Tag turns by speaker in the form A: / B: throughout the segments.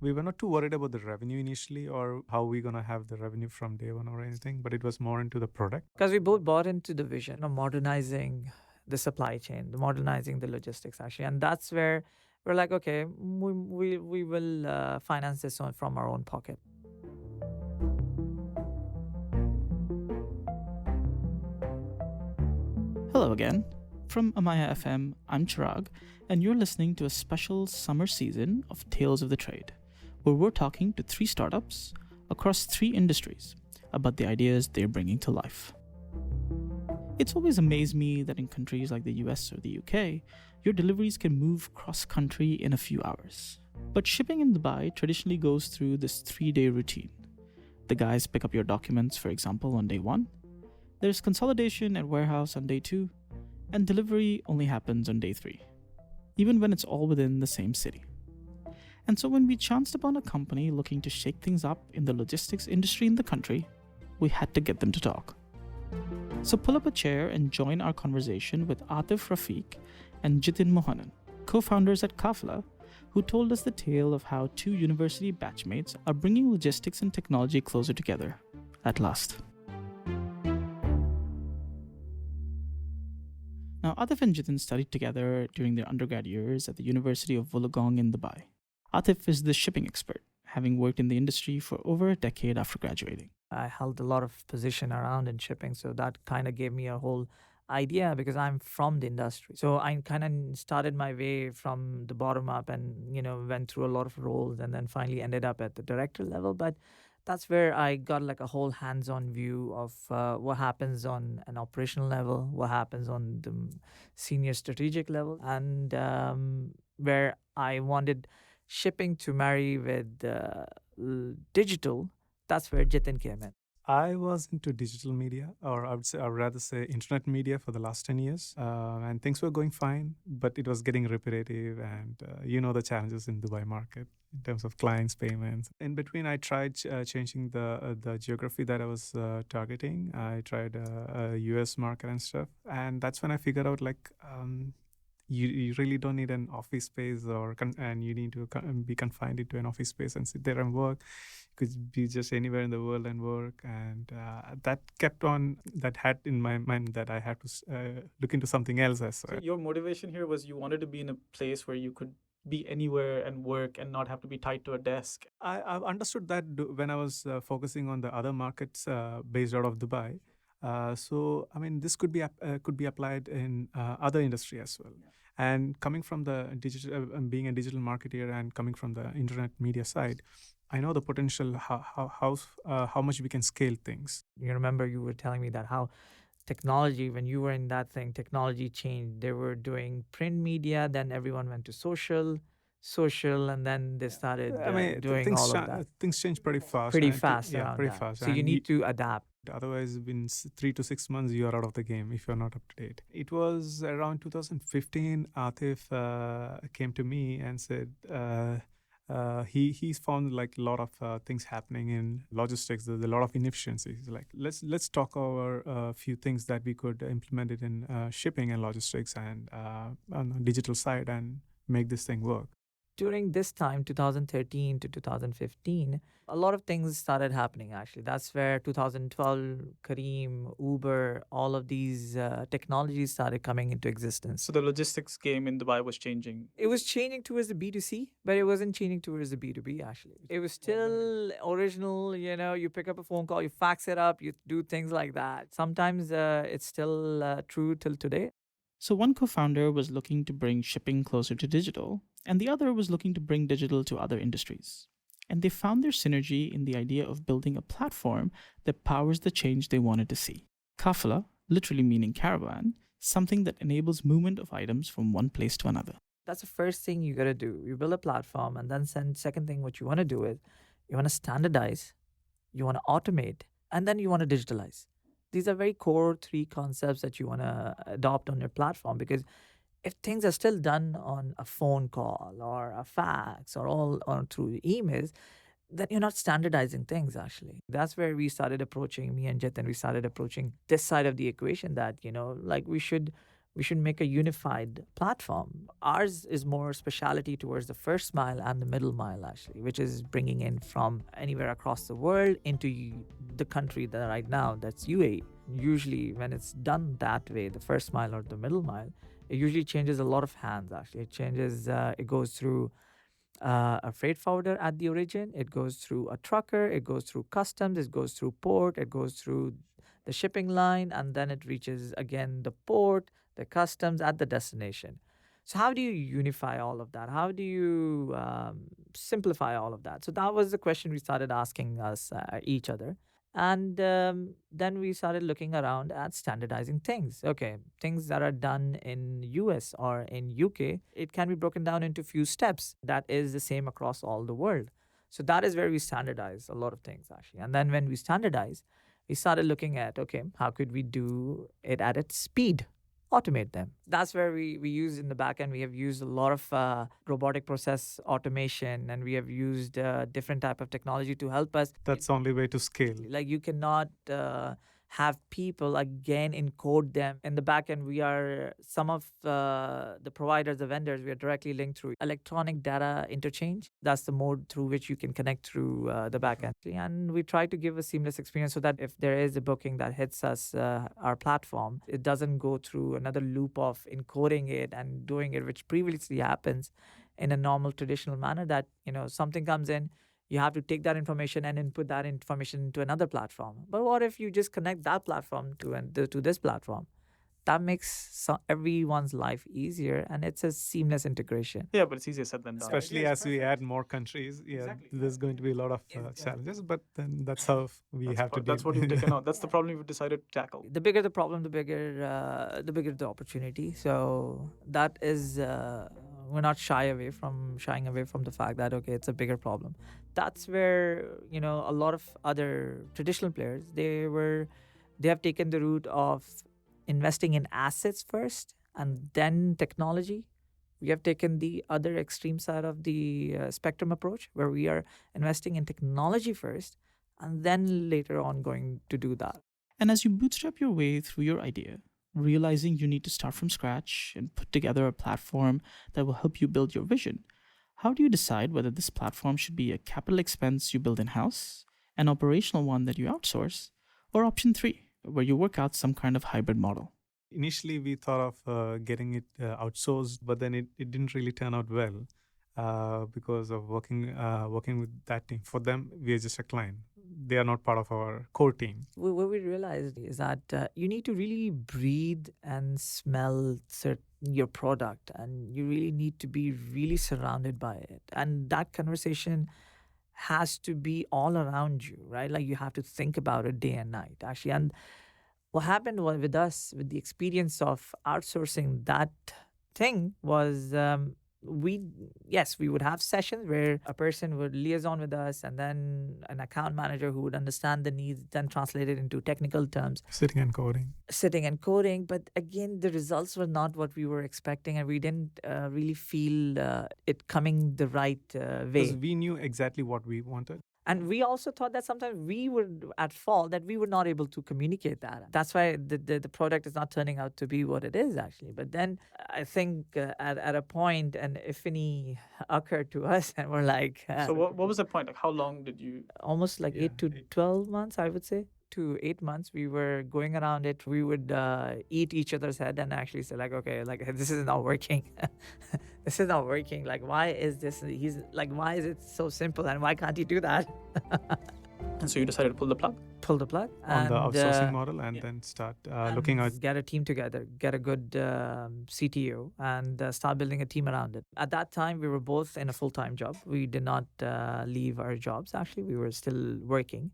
A: We were not too worried about the revenue initially or how we're going to have the revenue from day one or anything, but it was more into the product.
B: Because we both bought into the vision of modernizing the supply chain, the modernizing the logistics actually, and that's where we're like, okay, we will finance this from our own pocket.
C: Hello again. From Amaya FM, I'm Chirag, and you're listening to a special summer season of Tales of the Trade, where we're talking to 3 startups across 3 industries about the ideas they're bringing to life. It's always amazed me that in countries like the US or the UK, your deliveries can move cross-country in a few hours. But shipping in Dubai traditionally goes through this 3-day routine. The guys pick up your documents, for example, on day 1. There's consolidation at warehouse on day 2, and delivery only happens on day 3, even when it's all within the same city. And so when we chanced upon a company looking to shake things up in the logistics industry in the country, we had to get them to talk. So pull up a chair and join our conversation with Atif Rafiq and Jithin Manoharan, co-founders at Qafila, who told us the tale of how 2 university batchmates are bringing logistics and technology closer together, at last. Now, Atif and Jithin studied together during their undergrad years at the University of Wollongong in Dubai. Atif is the shipping expert, having worked in the industry for over a decade after graduating.
B: I held a lot of position around in shipping, so that kind of gave me a whole idea because I'm from the industry. So I kind of started my way from the bottom up and, went through a lot of roles and then finally ended up at the director level. But that's where I got like a whole hands-on view of what happens on an operational level, what happens on the senior strategic level, and where I wanted shipping to marry with digital. That's where Jithin came in.
A: I was into digital media, or I'd rather say internet media for the last 10 years. And things were going fine, but it was getting repetitive. And the challenges in Dubai market in terms of clients, payments. In between, I tried changing the geography that I was targeting. I tried a US market and stuff. And that's when I figured out you really don't need an office space and you need to be confined into an office space and sit there and work. You could be just anywhere in the world and work, and that had in my mind that I had to look into something else as well.
C: So your motivation here was you wanted to be in a place where you could be anywhere and work and not have to be tied to a desk.
A: I've understood that when I was focusing on the other markets based out of Dubai. So I mean, this could be applied in other industry as well.
C: Yeah.
A: And coming from the digital, being a digital marketer and coming from the internet media side, I know the potential how much we can scale things.
B: You remember you were telling me that how technology, when you were in that thing, technology changed. They were doing print media, then everyone went to social, and then they started doing all of that.
A: Things change pretty fast.
B: Pretty fast
A: Yeah,
B: around
A: pretty
B: that.
A: fast.
B: So you need to adapt.
A: Otherwise, in 3 to 6 months, you are out of the game if you're not up to date. It was around 2015, Atif came to me and said he's found like a lot of things happening in logistics. There's a lot of inefficiencies. Like let's talk over a few things that we could implement it in shipping and logistics and on the digital side and make this thing work.
B: During this time, 2013 to 2015, a lot of things started happening actually. That's where 2012, Kareem, Uber, all of these technologies started coming into existence.
C: So the logistics game in Dubai was changing.
B: It was changing towards the B2C, but it wasn't changing towards the B2B actually. It was still original, you pick up a phone call, you fax it up, you do things like that. Sometimes it's still true till today. So one co-founder was looking to bring shipping closer to digital, and the other was looking to bring digital to other industries. And they found their synergy in the idea of building a platform that powers the change they wanted to see. Qafila, literally meaning caravan, something that enables movement of items from one place to another. That's the first thing you got to do. You build a platform, and then second thing what you want to do is you want to standardize, you want to automate, and then you want to digitalize. These are very core 3 concepts that you want to adopt on your platform, because if things are still done on a phone call or a fax or all or through emails, then you're not standardizing things actually. That's where we started approaching, me and Jithin, we started approaching this side of the equation that, we should we should make a unified platform. Ours is more speciality towards the first mile and the middle mile, actually, which is bringing in from anywhere across the world into the country that right now, that's UAE. Usually when it's done that way, the first mile or the middle mile, it usually changes a lot of hands, actually. It goes through a freight forwarder at the origin, it goes through a trucker, it goes through customs, it goes through port, it goes through the shipping line, and then it reaches again the port, the customs at the destination. So how do you unify all of that? How do you simplify all of that? So that was the question we started asking us each other. And then we started looking around at standardizing things. Okay, things that are done in US or in UK, it can be broken down into few steps that is the same across all the world. So that is where we standardize a lot of things, actually. And then when we standardize, we started looking at, okay, how could we do it at its speed? Automate them. That's where we use in the back end. We have used a lot of robotic process automation, and we have used different type of technology to help us.
A: That's the only way to scale.
B: Like you cannot have people again encode them in the back end. We are some of the providers, the vendors, we are directly linked through electronic data interchange. That's the mode through which you can connect through the back end. And we try to give a seamless experience so that if there is a booking that hits us, our platform, it doesn't go through another loop of encoding it and doing it, which previously happens in a normal traditional manner, that something comes in, you have to take that information and input that information into another platform. But what if you just connect that platform to this platform? That makes everyone's life easier, and it's a seamless integration.
C: Yeah, but it's easier said than done.
A: Especially as we add more countries, there's going to be a lot of challenges, but then that's how we have to deal.
C: That's what you've taken on. That's the problem you've decided to tackle.
B: The bigger the problem, the bigger the opportunity. So that is, we're not shying away from the fact that, okay, it's a bigger problem. That's where, a lot of other traditional players, they have taken the route of investing in assets first and then technology. We have taken the other extreme side of the spectrum approach, where we are investing in technology first and then later on going to do that.
C: And as you bootstrap your way through your idea, realizing you need to start from scratch and put together a platform that will help you build your vision, how do you decide whether this platform should be a capital expense you build in-house, an operational one that you outsource, or option 3, where you work out some kind of hybrid model?
A: Initially, we thought of getting it outsourced, but then it didn't really turn out well because of working with that team. For them, we are just a client. They are not part of our core team.
B: What we realized is that you need to really breathe and smell your product, and you really need to be really surrounded by it. And that conversation has to be all around you, right? Like you have to think about it day and night, actually. And what happened with us, with the experience of outsourcing that thing, was we would have sessions where a person would liaison with us, and then an account manager who would understand the needs, then translate it into technical terms.
A: Sitting and coding. But again, the results were not what we were expecting, and we didn't really feel it coming the right way. Because we knew exactly what we wanted.
B: And we also thought that sometimes we were at fault, that we were not able to communicate that. That's why the product is not turning out to be what it is, actually. But then I think at a point, an epiphany occurred to us, and we're like...
C: so what was the point? Like, how long did you...
B: Almost like 8 to 12 months, I would say. To 8 months, we were going around it. We would eat each other's head and actually say, like, okay, like, this is not working. This is not working. Like, why is this? Why is it so simple, and why can't he do that?
C: And so you decided to pull the plug?
B: Pull the plug.
A: On the outsourcing model, and then start looking at...
B: Get a team together, get a good CTO, and start building a team around it. At that time, we were both in a full-time job. We did not leave our jobs, actually. We were still working.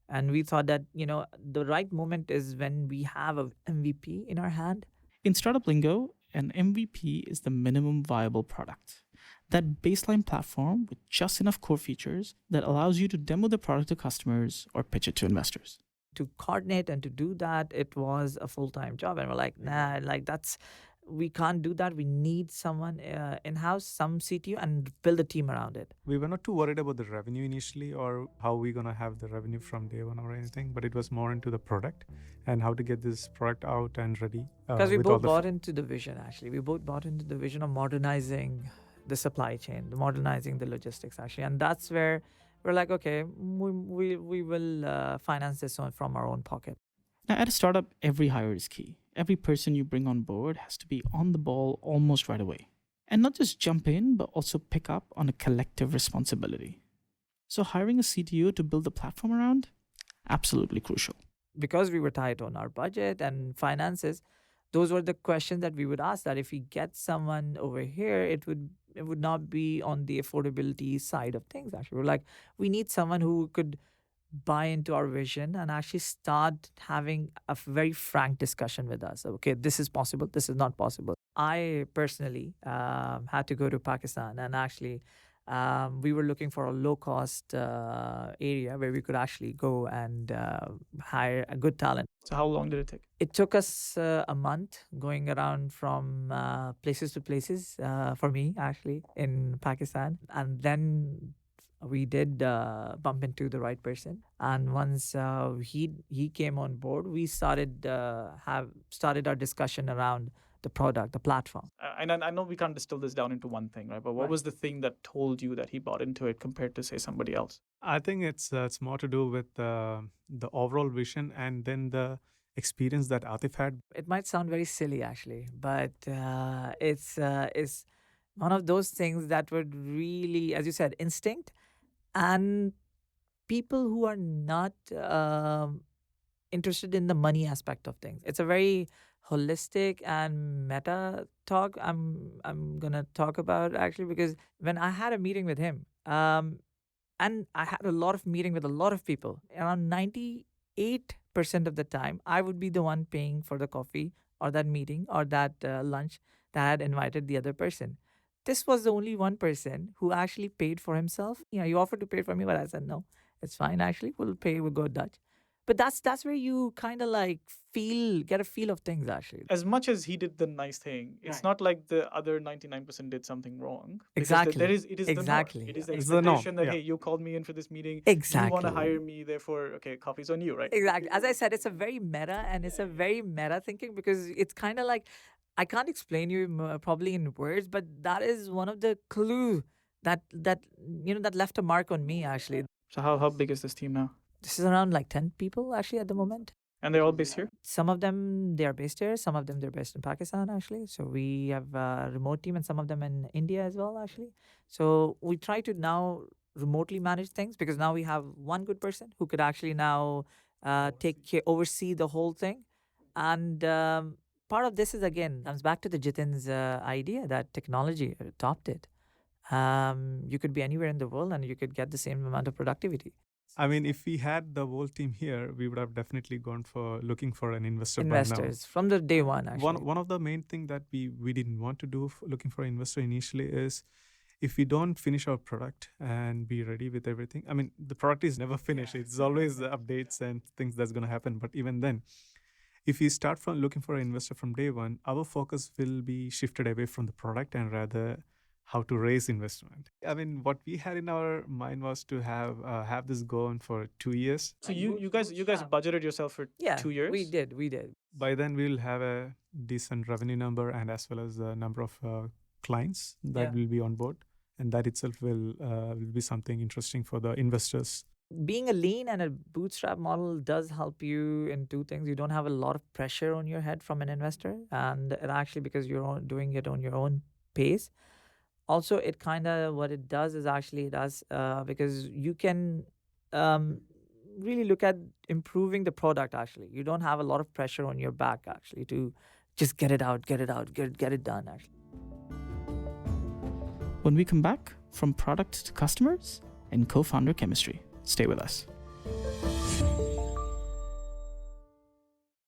B: And we thought that, the right moment is when we have a MVP in our hand.
C: In startup lingo, an MVP is the minimum viable product. That baseline platform with just enough core features that allows you to demo the product to customers or pitch it to investors.
B: To coordinate and to do that, it was a full-time job. And we're like, nah, like we can't do that. We need someone in-house, some CTO, and build a team around it.
A: We were not too worried about the revenue initially or how we're going to have the revenue from day one or anything, but it was more into the product and how to get this product out and ready.
B: Because we
A: with all
B: both bought into the vision, actually. We both bought into the vision of modernizing the supply chain, modernizing the logistics, actually. And that's where we're like, okay, we will finance this from our own pocket.
C: Now, at a startup, every hire is key. Every person you bring on board has to be on the ball almost right away. And not just jump in, but also pick up on a collective responsibility. So hiring a CTO to build the platform around, absolutely crucial.
B: Because we were tight on our budget and finances, those were the questions that we would ask, that if we get someone over here, it would not be on the affordability side of things. Actually, we're like, we need someone who could buy into our vision and actually start having a very frank discussion with us. Okay, this is possible, this is not possible. I personally had to go to Pakistan, and actually we were looking for a low-cost area where we could actually go and hire a good talent.
C: So how long did it take?
B: It took us a month going around from places to places for me, actually, in Pakistan. And then we did bump into the right person. And once he came on board, we started our discussion around the product, the platform.
C: And I know we can't distill this down into one thing, right? But what was the thing that told you that he bought into it compared to, say, somebody else?
A: I think it's more to do with the overall vision and then the experience that Atif had.
B: It might sound very silly, actually, but it's one of those things that would really, as you said, instinct, and people who are not interested in the money aspect of things. It's a very holistic and meta talk I'm gonna talk about, actually, because when I had a meeting with him, and I had a lot of meeting with a lot of people, around 98% of the time, I would be the one paying for the coffee or that meeting or that lunch that I had invited the other person. This was the only one person who actually paid for himself. You offered to pay for me, but I said, no, it's fine, actually. We'll go Dutch. But that's where you kind of like get a feel of things, actually.
C: As much as he did the nice thing, it's not like the other 99% did something wrong.
B: Exactly.
C: It is
B: Exactly.
C: the norm. It is the
A: It's the norm,
C: expectation that,
A: yeah.
C: hey, you called me in for this meeting.
B: Exactly.
C: You want to hire me, therefore, okay, coffee's on you, right?
B: Exactly. As I said, it's a very meta, and it's a very meta thinking, because it's kind of like, I can't explain you probably in words, but that is one of the clues that left a mark on me, actually.
C: So how big is this team now?
B: This is around like 10 people, actually, at the moment.
C: And they're all based here?
B: Some of them, they are based here. Some of them, they're based in Pakistan, actually. So we have a remote team, and some of them in India as well, actually. So we try to now remotely manage things, because now we have one good person who could actually now oversee the whole thing. And part of this is, again, comes back to the Jithin's idea that technology topped it. You could be anywhere in the world and you could get the same amount of productivity.
A: I mean, if we had the whole team here, we would have definitely gone for looking for an investor.
B: Investors from the day one, actually.
A: One of the main thing that we didn't want to do looking for an investor initially is, if we don't finish our product and be ready with everything. I mean, the product is never finished. It's always the updates and things that's going to happen. But even then, if we start from looking for an investor from day one, our focus will be shifted away from the product and rather how to raise investment. I mean, what we had in our mind was to have this go on for 2 years.
C: So you guys budgeted yourself for 2 years?
B: We did.
A: By then, we'll have a decent revenue number and as well as the number of clients that will be on board. And that itself will be something interesting for the investors.
B: Being a lean and a bootstrap model does help you in two things. You don't have a lot of pressure on your head from an investor, and it actually, because you're doing it on your own pace. Also, it kind of, what it does is actually because you can really look at improving the product, actually. You don't have a lot of pressure on your back, actually, to just get it done, actually.
C: When we come back, from product to customers and co-founder chemistry. Stay with us.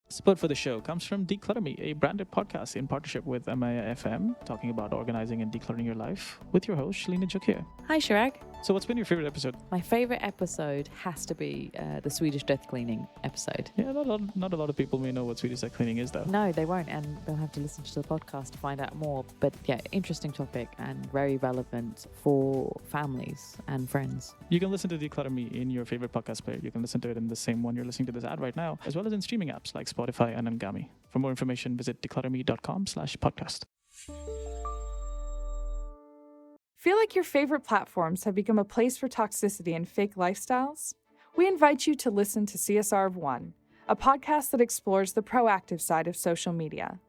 C: Support for the show comes from Declutter Me, a branded podcast in partnership with Amaya FM, talking about organizing and decluttering your life with your host, Shalina Jokia.
D: Hi, Chirag.
C: So what's been your favorite episode?
D: My favorite episode has to be the Swedish death cleaning episode.
C: Yeah, not a lot of people may know what Swedish death cleaning is, though.
D: No, they won't, and they'll have to listen to the podcast to find out more. But yeah, interesting topic and very relevant for families and friends.
C: You can listen to Declutter Me in your favorite podcast player. You can listen to it in the same one you're listening to this ad right now, as well as in streaming apps like Spotify and Ngami. For more information, visit declutterme.com/podcast.
E: Feel like your favorite platforms have become a place for toxicity and fake lifestyles? We invite you to listen to CSR of One, a podcast that explores the proactive side of social media.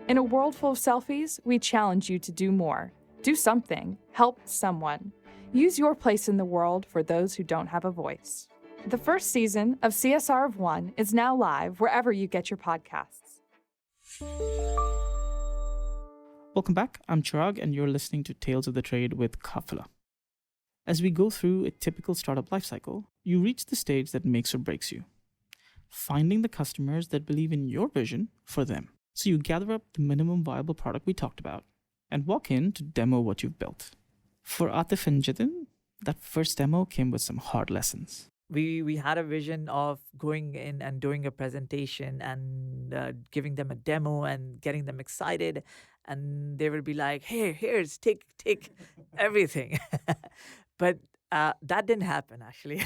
E: In a world full of selfies, we challenge you to do more. Do something. Help someone. Use your place in the world for those who don't have a voice. The first season of CSR of One is now live wherever you get your podcasts.
C: Welcome back. I'm Chirag, and you're listening to Tales of the Trade with Qafila. As we go through a typical startup lifecycle, you reach the stage that makes or breaks you. Finding the customers that believe in your vision for them. So you gather up the minimum viable product we talked about and walk in to demo what you've built. For Atif and Jithin, that first demo came with some hard lessons.
B: We had a vision of going in and doing a presentation and giving them a demo and getting them excited, and they would be like, "Hey, here's take everything," but that didn't happen actually.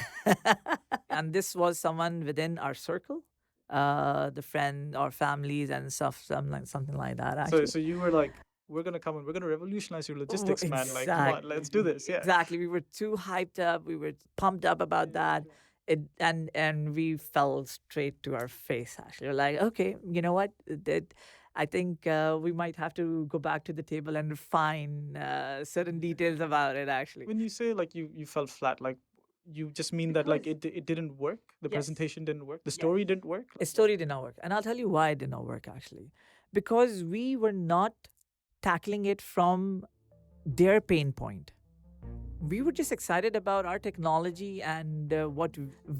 B: And this was someone within our circle, the friend or families and stuff, something like that. Actually.
C: So you were like, we're going to come and we're going to revolutionize your logistics, man. Like, come on, let's do this. Yeah.
B: Exactly. We were too hyped up. We were pumped up about that. And we fell straight to our face, actually. We're like, okay, you know what? I think we might have to go back to the table and refine certain details about it, actually.
C: When you say like you fell flat, like you just mean that like it didn't work? The
B: Yes.
C: presentation didn't work? The story didn't work?
B: The story did not work. And I'll tell you why it did not work, actually. Because we were not tackling it from their pain point. We were just excited about our technology and what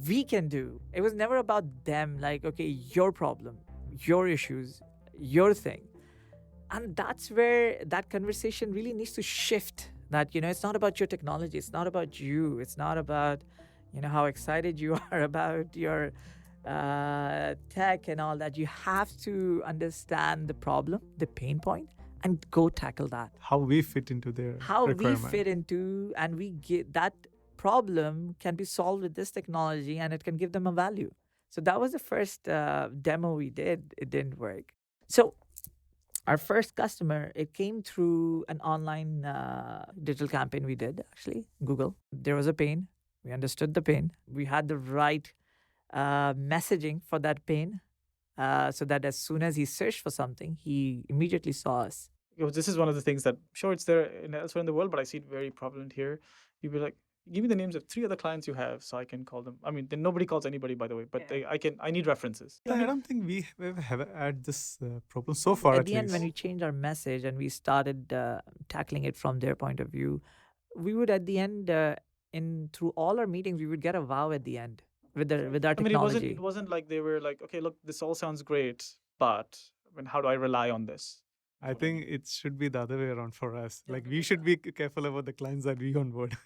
B: we can do. It was never about them, like, okay, your problem, your issues, your thing. And that's where that conversation really needs to shift. That, it's not about your technology. It's not about you. It's not about, how excited you are about your tech and all that. You have to understand the problem, the pain point, and go tackle that.
A: How we fit into their
B: How we
A: requirement.
B: fit into, and we get that problem can be solved with this technology, and it can give them a value. So that was the first demo we did. It didn't work. So our first customer, it came through an online digital campaign we did, actually, Google. There was a pain. We understood the pain. We had the right messaging for that pain, so that as soon as he searched for something, he immediately saw us.
C: This is one of the things that, sure, it's there elsewhere in the world, but I see it very prevalent here. You'd be like, give me the names of 3 other clients you have so I can call them. I mean, then nobody calls anybody, by the way, but I need references.
A: I don't think we have had this problem so far.
B: At the end, when we changed our message and we started tackling it from their point of view, we would at the end, through all our meetings, we would get a wow at the end with our technology.
C: I mean, it wasn't like they were like, okay, look, this all sounds great, but how do I rely on this?
A: I think it should be the other way around for us. Like, we should be careful about the clients that we onboard.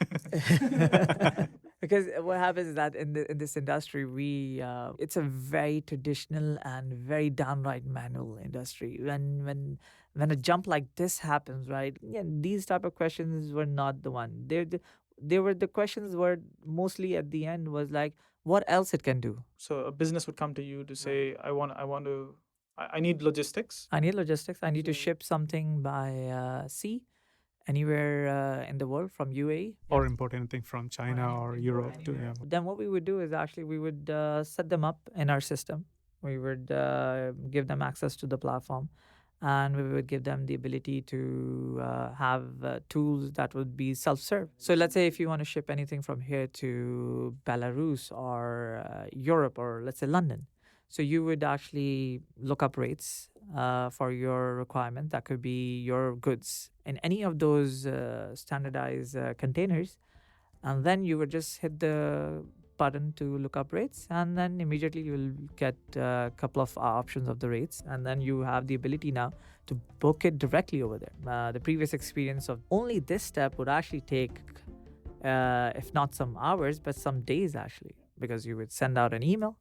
B: Because what happens is that in this industry, it's a very traditional and very downright manual industry. When a jump like this happens, right? Yeah, these type of questions were not the one. The questions were mostly at the end was like, what else it can do?
C: So a business would come to you to say, I need logistics.
B: I need logistics. I need to ship something by sea anywhere in the world from UAE.
A: Or import anything from China or Europe too. Yeah.
B: Then what we would do is actually we would set them up in our system. We would give them access to the platform, and we would give them the ability to have tools that would be self-serve. So let's say if you want to ship anything from here to Belarus or Europe or let's say London. So you would actually look up rates for your requirement. That could be your goods in any of those standardized containers. And then you would just hit the button to look up rates. And then immediately you will get a couple of options of the rates. And then you have the ability now to book it directly over there. The previous experience of only this step would actually take if not some hours, but some days actually, because you would send out an email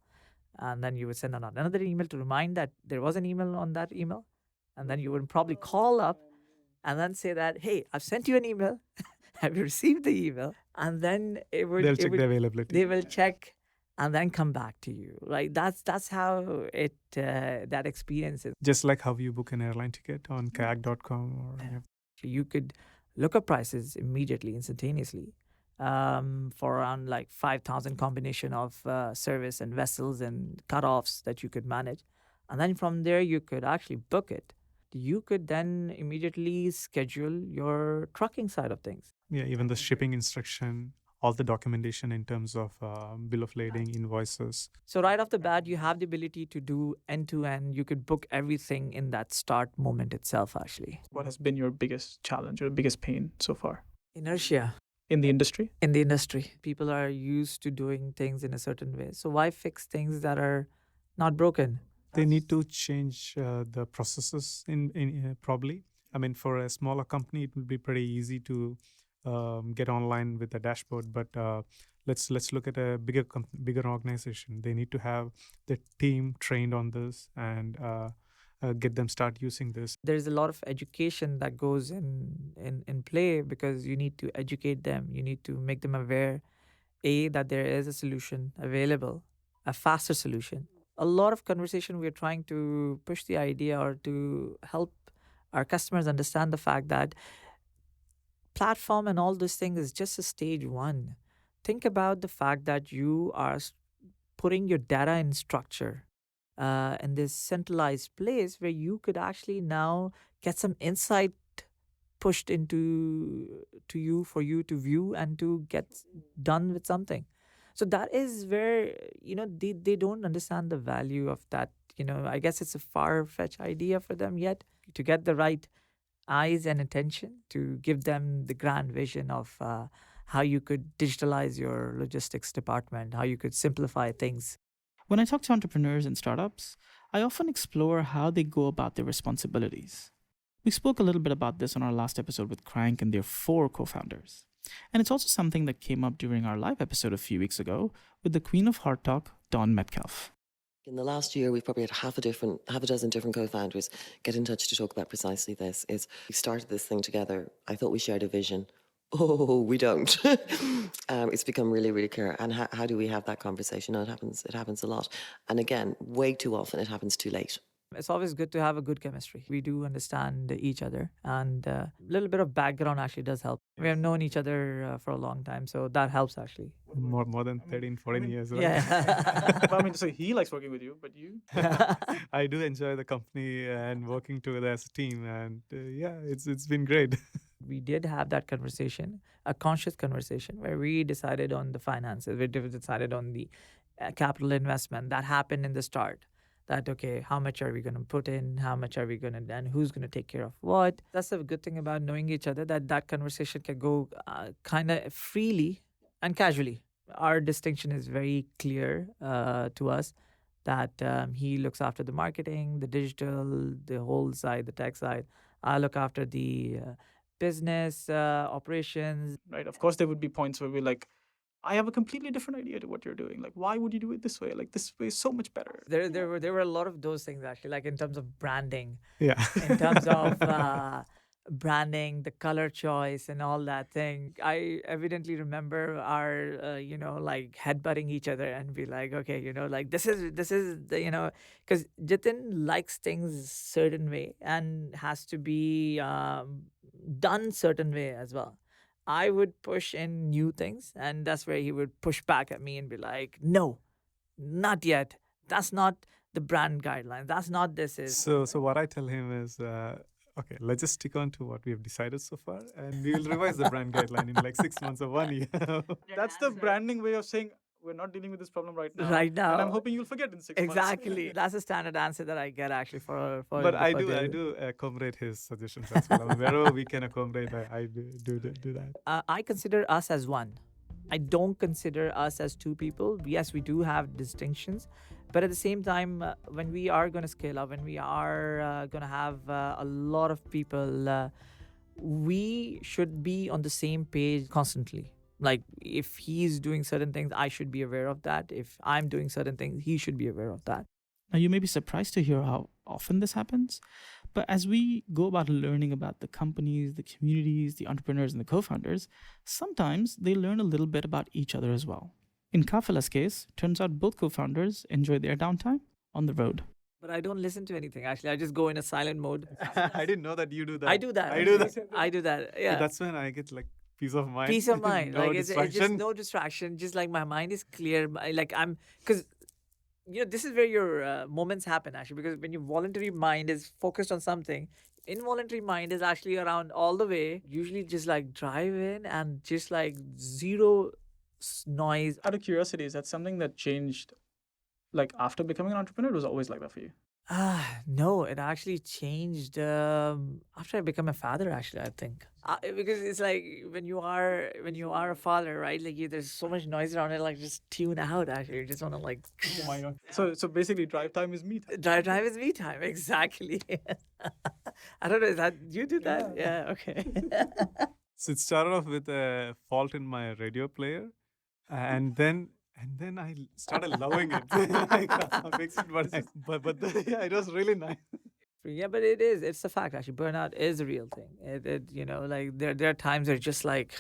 B: and then you would send out another email to remind that there was an email on that email. And then you would probably call up and then say that, hey, I've sent you an email. Have you received the email? And then
A: They'll check the availability.
B: they will check and then come back to you. Right? That's how it that experience is.
A: Just like how you book an airline ticket on kayak.com or
B: You could look up prices immediately, instantaneously, for around like 5,000 combination of service and vessels and cutoffs that you could manage. And then from there, you could actually book it. You could then immediately schedule your trucking side of things.
A: Yeah, even the shipping instruction, all the documentation in terms of bill of lading, invoices.
B: So right off the bat, you have the ability to do end-to-end. You could book everything in that start moment itself, actually.
C: What has been your biggest challenge or biggest pain so far
B: Inertia
C: in the industry?
B: in the industry. People are used to doing things in a certain way. So why fix things that are not broken?
A: They need to change the processes in probably. I mean, for a smaller company, it will be pretty easy to get online with a dashboard. But let's look at a bigger organization. They need to have the team trained on this and get them start using this.
B: There's a lot of education that goes in play, because you need to educate them. You need to make them aware, that there is a solution available, a faster solution. A lot of conversation, we're trying to push the idea or to help our customers understand the fact that platform and all this thing is just a stage one. Think about the fact that you are putting your data in structure in this centralized place where you could actually now get some insight pushed into to you for you to view and to get done with something. So that is where, they don't understand the value of that. I guess it's a far-fetched idea for them yet to get the right eyes and attention to give them the grand vision of how you could digitalize your logistics department, how you could simplify things.
C: When I talk to entrepreneurs and startups, I often explore how they go about their responsibilities. We spoke a little bit about this on our last episode with Crank and their 4 co-founders. And it's also something that came up during our live episode a few weeks ago with the Queen of Hard Talk, Dawn Metcalf.
F: In the last year, we've probably had half a dozen different co-founders get in touch to talk about precisely this. Is we started this thing together. I thought we shared a vision. Oh, we don't. It's become really, really clear. And how do we have that conversation? No, it happens a lot. And again, way too often it happens too late.
B: It's always good to have a good chemistry. We do understand each other, and a little bit of background actually does help. We have known each other for a long time, so that helps actually.
A: More than 13, 14 years. Right?
B: Yeah.
C: But I mean, to say he likes working with you, but you?
A: I do enjoy the company and working together as a team, and it's been great.
B: We did have that conversation, a conscious conversation, where we decided on the finances. We decided on the capital investment. That happened in the start. That, okay, how much are we going to put in? How much are we going to, and who's going to take care of what? That's a good thing about knowing each other, that conversation can go kind of freely and casually. Our distinction is very clear to us, that he looks after the marketing, the digital, the whole side, the tech side. I look after the business operations.
C: Right. Of course, there would be points where we're like, I have a completely different idea to what you're doing. Like, why would you do it this way? Like, this way is so much better.
B: There were a lot of those things actually, like in terms of branding,
A: Yeah.
B: in terms of branding, the color choice, and all that thing. I evidently remember our, like headbutting each other and be like, okay, like this is the, because Jithin likes things certain way and has to be done certain way as well. I would push in new things, and that's where he would push back at me and be like, no, not yet. That's not the brand guideline. That's not this is.
A: So what I tell him is, okay, let's just stick on to what we have decided so far, and we will revise the brand guideline in like 6 months or 1 year.
C: That's the branding way of saying, we're not dealing with this problem right now.
B: Right now.
C: And I'm hoping you'll forget in 6 months.
B: Exactly. That's a standard answer that I get actually for
A: But I
B: the-
A: do accommodate his suggestions as well. I mean, wherever we can accommodate, I do that.
B: I consider us as one. I don't consider us as two people. Yes, we do have distinctions, but at the same time, when we are going to scale up, when we are going to have a lot of people, we should be on the same page constantly. Like if he's doing certain things, I should be aware of that. If I'm doing certain things, he should be aware of that.
C: Now, you may be surprised to hear how often this happens, but as we go about learning about the companies, the communities, the entrepreneurs, and the co-founders, sometimes they learn a little bit about each other as well. In Qafila's case, turns out both co-founders enjoy their downtime on the road.
B: But I don't listen to anything, actually. I just go in a silent mode.
A: I didn't know that you do that.
B: I do that.
A: I do that.
B: I do that. Yeah.
A: That's when I get like peace of mind.
B: Peace of mind.
A: No
B: like it's just
A: distraction.
B: no distraction. Just like my mind is clear. Like because this is where your moments happen actually. Because when your voluntary mind is focused on something, involuntary mind is actually around all the way. Usually just like drive in and just like zero noise.
C: Out of curiosity, is that something that changed like after becoming an entrepreneur? It was always like that for you?
B: No, it actually changed after I became a father. Actually, I think because it's like when you are a father, right? Like there's so much noise around it. Like just tune out. Actually, you just want to like.
C: Oh my God. So basically, drive time is me time.
B: Drive is me time. Exactly. I don't know. Is that you do that? Yeah. Okay.
A: So it started off with a fault in my radio player, and then I started loving it. But yeah, it was really nice.
B: Yeah, but it is. It's a fact. Actually, burnout is a real thing. Like there are times where just like,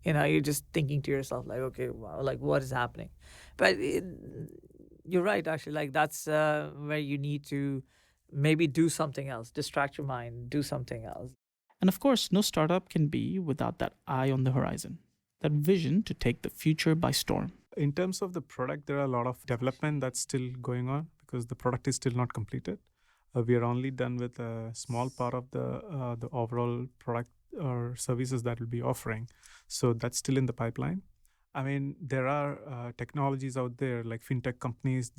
B: you're just thinking to yourself like, okay, wow, like what is happening? But you're right. Actually, like that's where you need to maybe do something else, distract your mind, do something else.
C: And of course, no startup can be without that eye on the horizon, that vision to take the future by storm.
A: In terms of the product, there are a lot of development that's still going on because the product is still not completed. We are only done with a small part of the overall product or services that we'll be offering. So that's still in the pipeline. I mean, there are technologies out there like fintech companies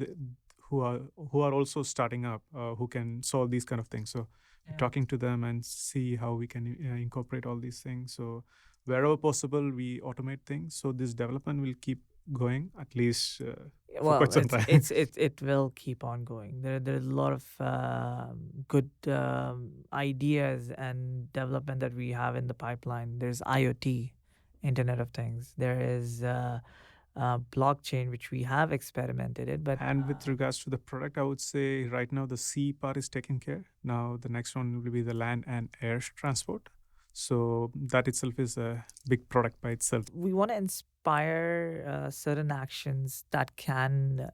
A: who are also starting up who can solve these kind of things. So we're talking to them and see how we can incorporate all these things. So wherever possible, we automate things. So this development will keep going at least for quite some time.
B: It will keep on going. There's a lot of good ideas and development that we have in the pipeline. There's IoT, Internet of Things. There is blockchain, which we have experimented it. But
A: and with regards to the product, I would say right now the sea part is taken care. Now the next one will be the land and air transport. So that itself is a big product by itself.
B: We want to inspire certain actions that can,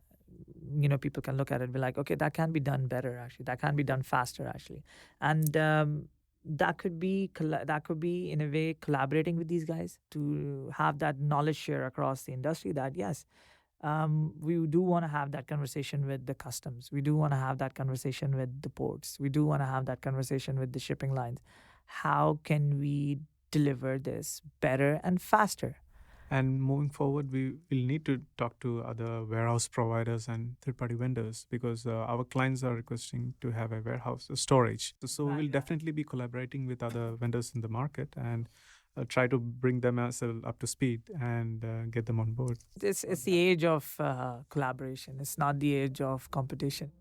B: people can look at it and be like, okay, that can be done better, actually. That can be done faster, actually. And that could be in a way collaborating with these guys to have that knowledge share across the industry that, yes, we do want to have that conversation with the customs. We do want to have that conversation with the ports. We do want to have that conversation with the shipping lines. How can we deliver this better and faster?
A: And moving forward, we will need to talk to other warehouse providers and third-party vendors because our clients are requesting to have a warehouse, a storage. So we will definitely be collaborating with other vendors in the market and try to bring them up to speed and get them on board.
B: It's the age of collaboration. It's not the age of competition.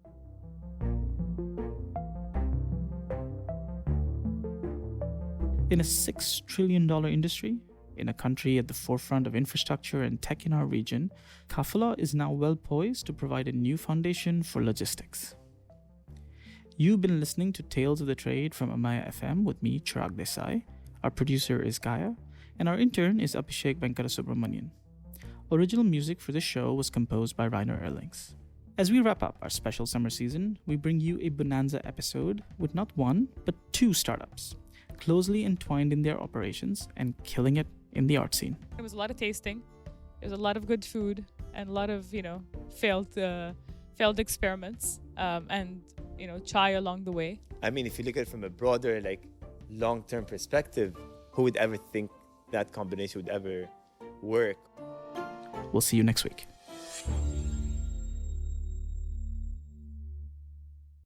C: In a $6 trillion industry, in a country at the forefront of infrastructure and tech in our region, Qafila is now well poised to provide a new foundation for logistics. You've been listening to Tales of the Trade from Amaya FM with me, Chirag Desai. Our producer is Gaia, and our intern is Abhishek Venkatasubramanian. Original music for this show was composed by Rainer Erlings. As we wrap up our special summer season, we bring you a bonanza episode with not one, but two startups, closely entwined in their operations and killing it in the art scene.
G: It was a lot of tasting. There was a lot of good food and a lot of, failed experiments and, chai along the way.
H: I mean, if you look at it from a broader, long-term perspective, who would ever think that combination would ever work?
C: We'll see you next week.